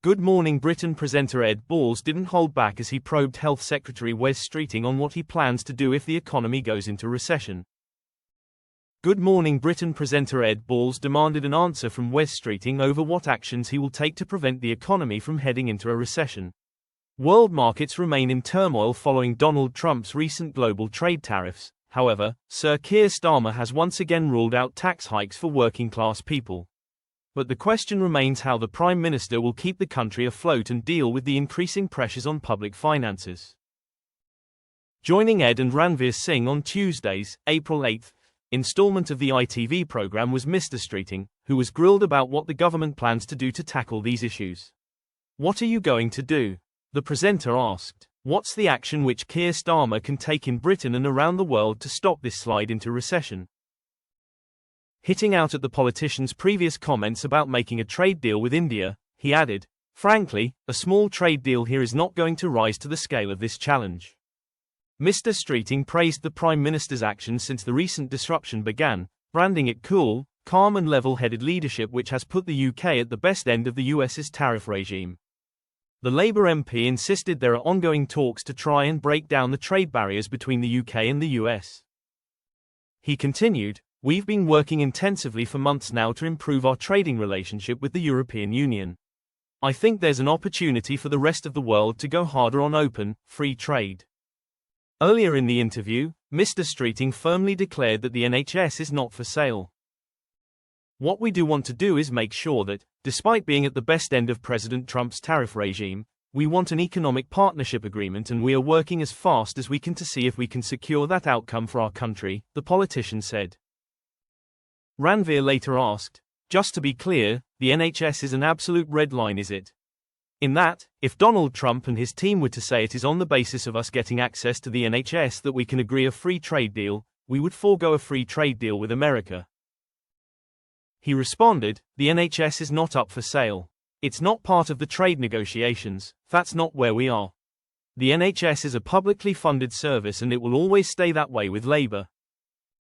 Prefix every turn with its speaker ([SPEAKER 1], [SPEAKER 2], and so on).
[SPEAKER 1] Good Morning Britain presenter Ed Balls didn't hold back as he probed Health Secretary Wes Streeting on what he plans to do if the economy goes into recession. Good Morning Britain presenter Ed Balls demanded an answer from Wes Streeting over what actions he will take to prevent the economy from heading into a recession. World markets remain in turmoil following Donald Trump's recent global trade tariffs. However, Sir Keir Starmer has once again ruled out tax hikes for working-class people. But the question remains how the Prime Minister will keep the country afloat and deal with the increasing pressures on public finances. Joining Ed and Ranveer Singh on Tuesday's, April 8th, installment of the ITV programme was Mr. Streeting, who was grilled about what the government plans to do to tackle these issues. "What are you going to do?" the presenter asked. "What's the action which Keir Starmer can take in Britain and around the world to stop this slide into recession?" Hitting out at the politician's previous comments about making a trade deal with India, he added, "Frankly, a small trade deal here is not going to rise to the scale of this challenge." Mr. Streeting praised the Prime Minister's actions since the recent disruption began, branding it cool, calm and level-headed leadership which has put the UK at the best end of the US's tariff regime. The Labour MP insisted there are ongoing talks to try and break down the trade barriers between the UK and the US. He continued, "We've been working intensively for months now to improve our trading relationship with the European Union. I think there's an opportunity for the rest of the world to go harder on open, free trade." Earlier in the interview, Mr. Streeting firmly declared that the NHS is not for sale. "What we do want to do is make sure that, despite being at the best end of President Trump's tariff regime, we want an economic partnership agreement and we are working as fast as we can to see if we can secure that outcome for our country," the politician said. Ranveer later asked, "Just to be clear, the NHS is an absolute red line, is it? In that, if Donald Trump and his team were to say it is on the basis of us getting access to the NHS that we can agree a free trade deal, we would forego a free trade deal with America." He responded, "The NHS is not up for sale. It's not part of the trade negotiations, that's not where we are. The NHS is a publicly funded service and it will always stay that way with Labour."